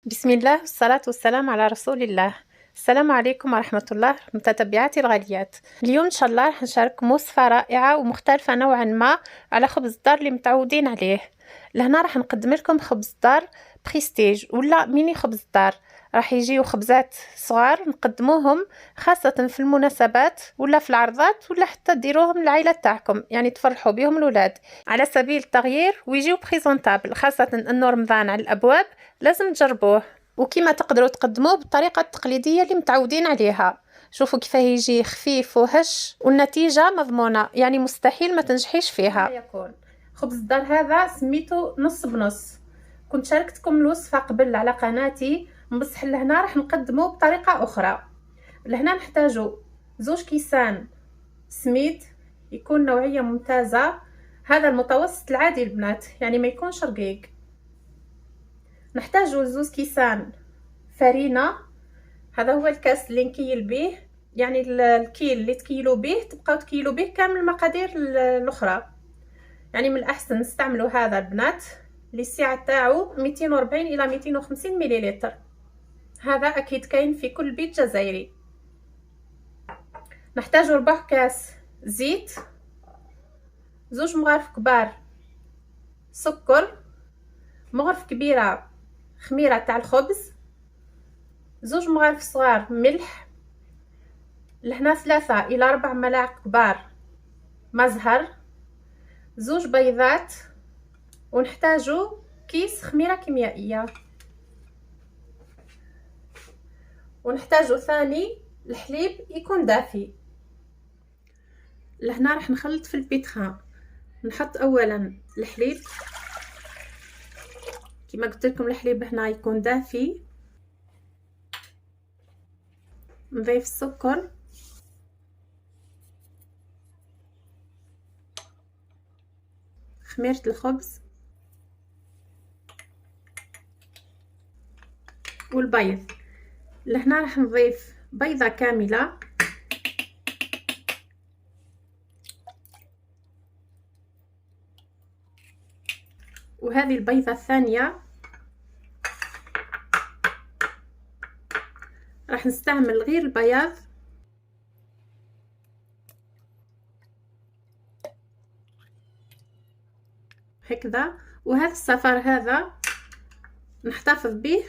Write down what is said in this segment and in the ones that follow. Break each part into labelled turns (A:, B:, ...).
A: بسم الله والصلاة والسلام على رسول الله. السلام عليكم ورحمة الله متتبعاتي الغاليات. اليوم إن شاء الله راح نشارككم وصفة رائعة ومختلفة نوعا ما على خبز الدار اللي متعودين عليه. لهنا راح نقدم لكم خبز دار بريستيج ولا ميني خبز دار. راح يجيو خبزات صغار نقدموهم خاصة في المناسبات ولا في العرضات ولا حتى ديروهم للعائلة تاعكم، يعني تفرحوا بهم الولاد على سبيل التغيير ويجيو بريزونتابل، خاصة انه رمضان على الابواب لازم تجربوه وكما تقدروا تقدموه بالطريقة التقليدية اللي متعودين عليها. شوفوا كيف يجي خفيف وهش والنتيجة مضمونة، يعني مستحيل ما تنجحيش فيها. يكون خبز الدار هذا سميته نص بنص، كنت شاركتكم الوصفة قبل على قناتي، بصح لهنا راح نقدمه بطريقة أخرى. لهنا نحتاجو 2 كيسان سميد يكون نوعية ممتازة، هذا المتوسط العادي البنات، يعني ما يكونش رقيق. نحتاجو 2 كيسان فرينة، هذا هو الكاس اللي نكيل به، يعني الكيل اللي تكيلوا به تبقاو تكيلوا به كامل المقادير الاخرى، يعني من الاحسن نستعملوا هذا البنات اللي السعه تاعو 240 الى 250 مليلتر، هذا اكيد كاين في كل بيت جزائري. نحتاجو 4 كاس زيت، 2 مغارف كبار سكر، مغرف كبيره خميره تاع الخبز، 2 مغارف صغار ملح، لهنا 3 الى 4 ملاعق كبار مزهر، 2 بيضات، ونحتاجو كيس خميره كيميائيه، ونحتاجو ثاني الحليب يكون دافي. لهنا راح نخلط في البيتخان، نحط اولا الحليب كما قلت لكم، الحليب هنا يكون دافي، نضيف السكر، خميرة الخبز والبيض. لهنا راح نضيف بيضة كاملة، وهذه البيضة الثانية راح نستعمل غير البياض، هكذا. وهذا الصفار هذا نحتفظ به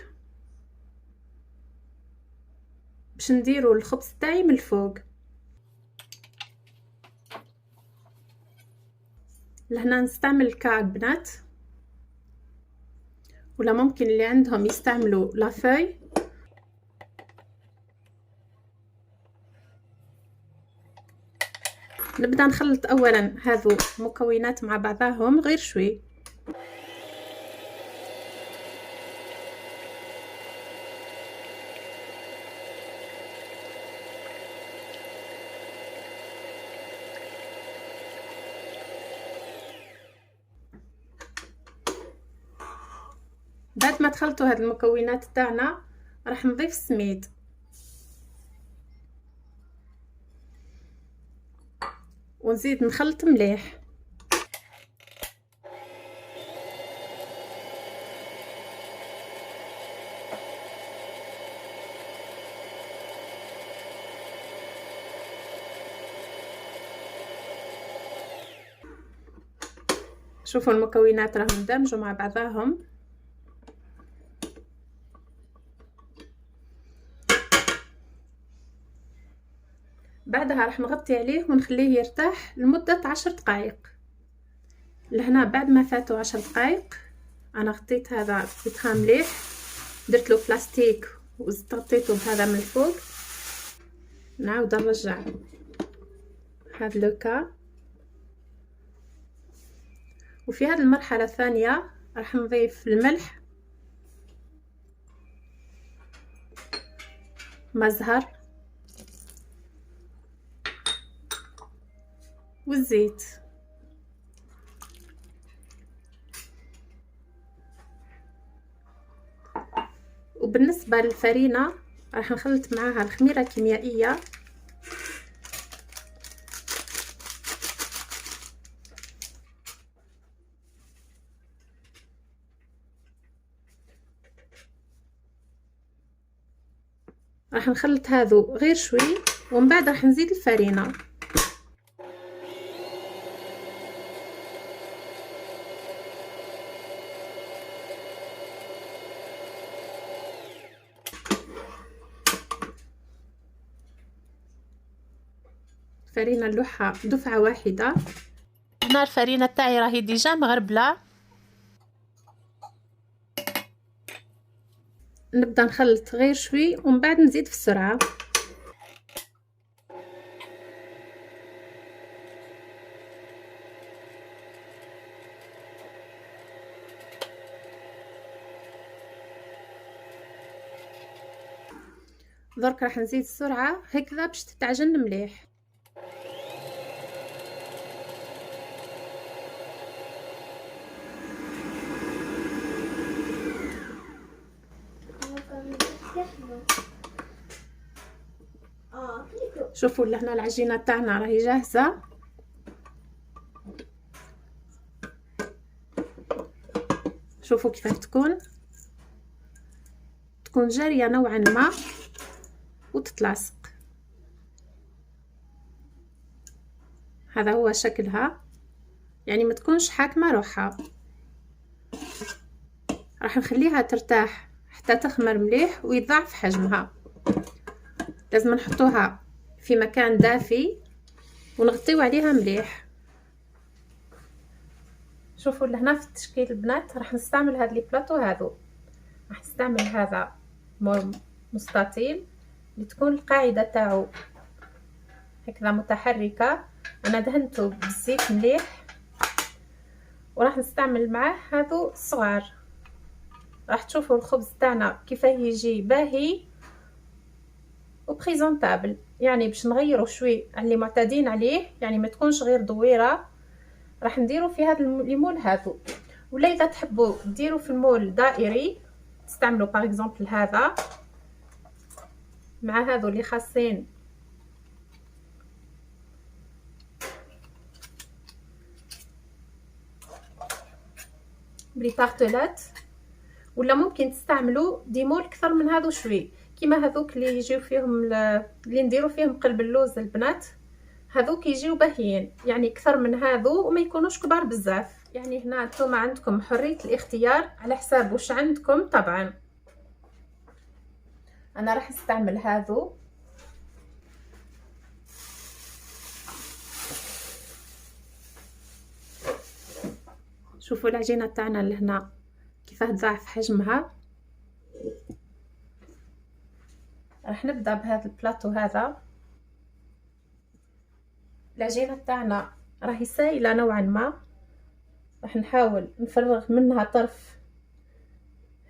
A: باش نديرو الخبز تاعي من الفوق. لهنا نستعمل الكعب بنات، ولا ممكن اللي عندهم يستعملوا لافاي. نبدا نخلط اولا هذو مكونات مع بعضهم غير شوي. بعد ما تخلطوا هاد المكونات تاعنا راح نضيف السميد، ونزيد نخلط مليح. شوفوا المكونات راهم اندمجوا مع بعضهم. بعدها راح نغطي عليه ونخليه يرتاح لمدة 10 دقائق. لهنا بعد ما فاتوا 10 دقائق انا غطيت هذا بيتخان مليح، درت له بلاستيك وغطيته بهذا من الفوق. نعاود نرجع هذا لوكا، وفي هذه المرحلة الثانية راح نضيف الملح، مزهر، والزيت. وبالنسبة للفرينة راح نخلط معاها الخميرة الكيميائية، راح نخلط هذو غير شوي ومن بعد راح نزيد الفرينه. الفرينه نلوحها دفعه واحده. هنا الفرينه تاعي راهي ديجا مغربله. نبدا نخلط غير شوي ومن بعد نزيد في السرعه. درك راح نزيد السرعه هكذا باش تتعجن مليح. شوفوا لهنا العجينه تاعنا راهي جاهزه. شوفوا كيف تكون جاريه نوعا ما وتتلاصق. هذا هو شكلها، يعني ما تكونش حاكمه روحها. راح نخليها ترتاح حتى تخمر مليح ويضاعف حجمها. لازم نحطوها في مكان دافي ونغطيو عليها مليح. شوفوا لهنا في التشكيل البنات راح نستعمل هاد لي بلاطو هادو. راح نستعمل هذا مستطيل اللي تكون القاعده تاعو هكذا متحركه. انا دهنته بالزيت مليح. وراح نستعمل معاه هادو الصغار. راح تشوفوا الخبز تاعنا كيفاه يجي باهي وبريزونطابل، يعني باش نغيروا شوي على اللي معتادين عليه، يعني ما تكونش غير دويره. راح نديروا في هذا المول هادو، ولا اذا تحبوا ديروا في المول دائري تستعملوا باغ اكزومبل هذا مع هذو اللي خاصين بلي طارتلات، ولا ممكن تستعملوا دي مول اكثر من هذو شوي كيما هذوك اللي يجيو فيهم اللي نديروا فيهم قلب اللوز البنات. هذوك يجيو باهيين، يعني اكثر من هذو وما يكونوش كبار بزاف. يعني هنا نتوما عندكم حريه الاختيار على حساب واش عندكم. طبعا انا راح استعمل هذو. شوفوا العجينه تاعنا لهنا كيفاه تضاعف حجمها. راح نبدا بهذا البلاطو هذا. العجينه تاعنا راهي سايله نوعا ما. راح نحاول نفرغ منها طرف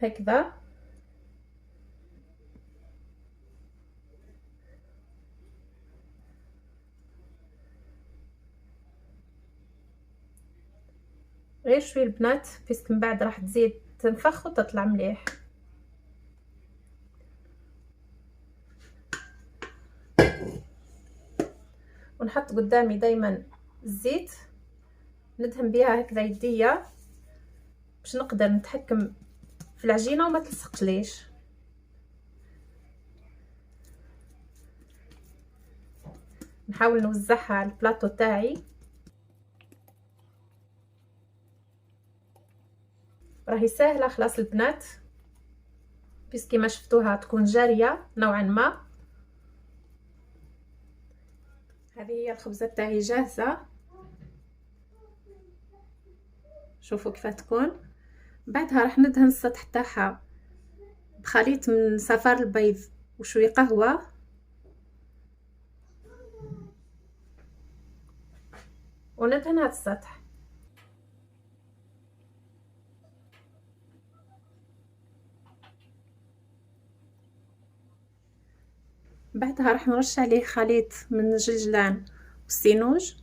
A: هكذا. غير شوي البنات بيسك من بعد راح تزيد تنفخ وتطلع مليح. ونحط قدامي دايما الزيت ندهن بها هكذا يديا باش نقدر نتحكم في العجينه وما تلصقش ليش. نحاول نوزعها على البلاطو تاعي. راهي سهله خلاص البنات، بيسكي ما شفتوها تكون جاريه نوعا ما. هذه هي الخبزه تاعي جاهزه. شوفوا كيف تكون. بعدها راح ندهن السطح تاعها بخليط من صفار البيض وشوي قهوه. وندهن هذا السطح. بعدها راح نرش عليه خليط من الجلجلان والسينوج.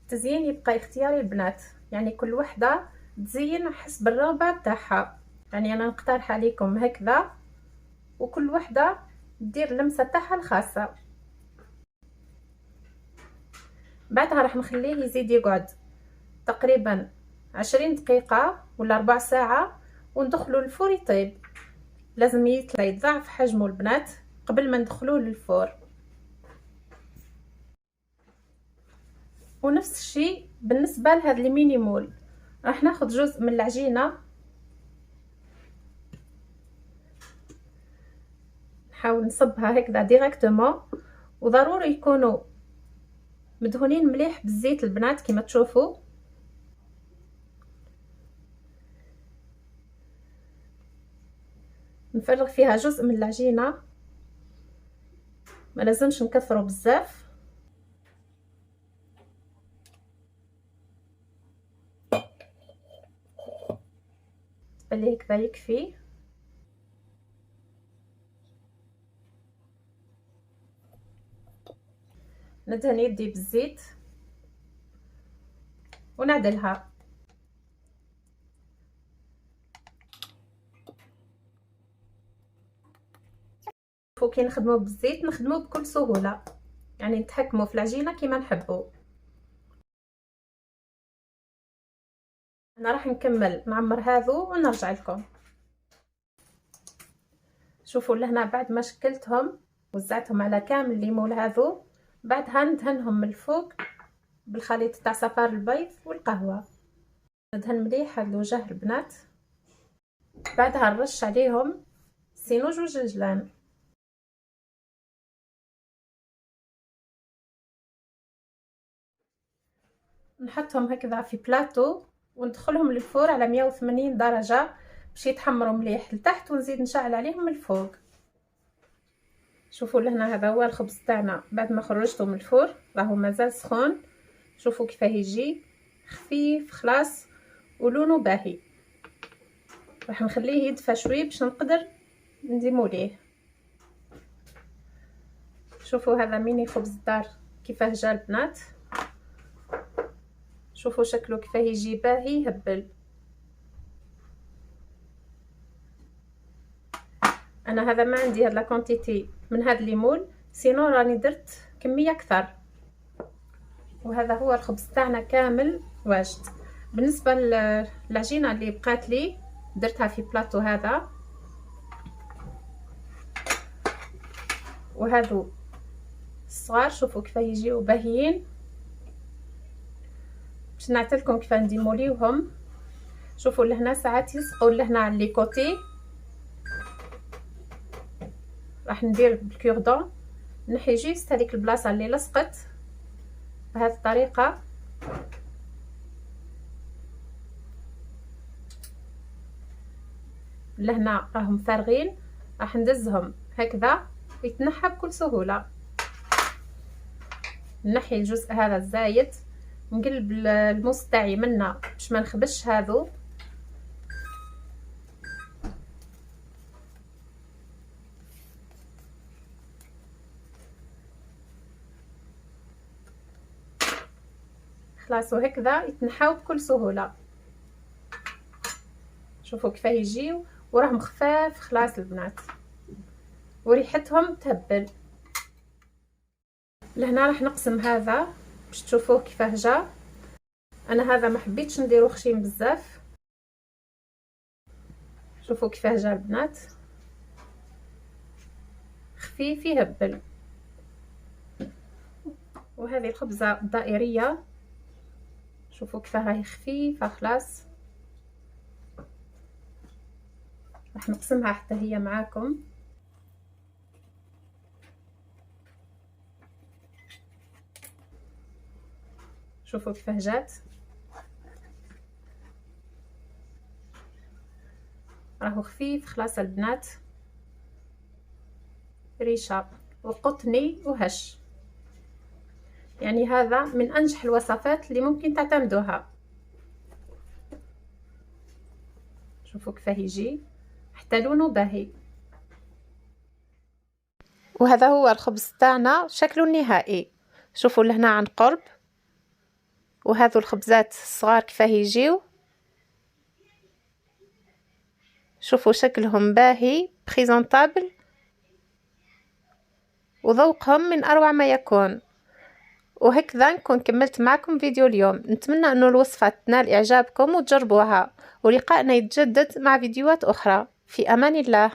A: التزيين يبقى اختياري البنات، يعني كل وحده تزين حسب الرغبه تاعها. يعني انا نقترح عليكم هكذا وكل وحده دير اللمسه تاعها الخاصه. بعدها راح نخليه يزيد يقعد تقريبا 20 دقيقه ولا ربع ساعه وندخلوا الفور يطيب. لازم يتضاعف حجمه البنات قبل ما ندخلوه للفور. ونفس الشيء بالنسبه لهذا الميني مول، راح ناخذ جزء من العجينه، نحاول نصبها هكذا ديريكتومون، وضروري يكونوا مدهونين مليح بالزيت البنات كما تشوفوا. نفرغ فيها جزء من العجينه، ما لازمش نكثروا بزاف. تبلي هكذا يكفي. ندهن يدي بالزيت ونعدلها. كي نخدمو بالزيت نخدمو بكل سهوله، يعني نتحكموا في العجينه كما نحبوا. انا راح نكمل نعمر هذو ونرجع لكم. شوفوا لهنا بعد ما شكلتهم وزعتهم على كامل لي مول هذو، بعدها ندهنهم من الفوق بالخليط تاع صفار البيض والقهوه. ندهن مليح هاد الوجه البنات، بعدها نرش عليهم سينوج وجلجلان. نحطهم هكذا في بلاطو وندخلهم للفور على 180 درجه باش يتحمروا مليح لتحت، ونزيد نشعل عليهم من الفوق. شوفوا لهنا هذا هو الخبز تاعنا بعد ما خرجته من الفور، راهو مازال سخون. شوفوا كيفاه يجي خفيف خلاص ولونه باهي. راح نخليه يدفى شوي باش نقدر نديمو ليه. شوفوا هذا ميني خبز الدار كيفاه جا البنات، شوفوا شكله كيفاه يجي باهي يهبل. انا هذا ما عندي هاد لا كونتيتي من هاد ليمول، سينو راني درت كميه اكثر. وهذا هو الخبز تاعنا كامل واجد. بالنسبه للعجينه اللي بقات لي درتها في بلاطو هذا، وهذو الصغار شوفوا كيف يجيو باهيين. باش نعطيلكم كيف نديموليوهم. شوفوا لهنا ساعات يسقوا لهنا على لي كوتي، راح ندير بالكوردون نحي جيست هذيك البلاصه اللي لصقت بهذه الطريقه. لهنا راهم فارغين، راح ندزهم هكذا يتنحى بكل سهوله. نحي الجزء هذا الزايد، نقلب الموس تاعي منه باش ما نخبش هذو. خلاص وهكذا يتنحاو بكل سهوله. شوفوا كيف يجيو وراهم خفاف خلاص البنات، وريحتهم تهبل. لهنا راح نقسم هذا باش تشوفوه كيفاه جا. انا هذا ما حبيتش نديرو خشين بزاف. شوفوا كيفاه جا البنات، خفيف يهبل. وهذه الخبزه الدائريه شوفوا كيفاه هي خفيفه خلاص. راح نقسمها حتى هي معاكم. شوفوا كيفاه جات، راهو خفيف خلاص البنات، ريشه وقطني وهش. يعني هذا من انجح الوصفات اللي ممكن تعتمدوها. شوفوا كيفاه يجي حتى لونه باهي. وهذا هو الخبز تاعنا شكله النهائي. شوفوا لهنا عن قرب، وهذو الخبزات الصغار كيفاه يجيو. شوفوا شكلهم باهي بريزونطابل، وذوقهم من اروع ما يكون. وهكذا نكون كملت معكم فيديو اليوم. نتمنى انه الوصفة تنال اعجابكم وتجربوها، ولقائنا يتجدد مع فيديوهات اخرى. في امان الله.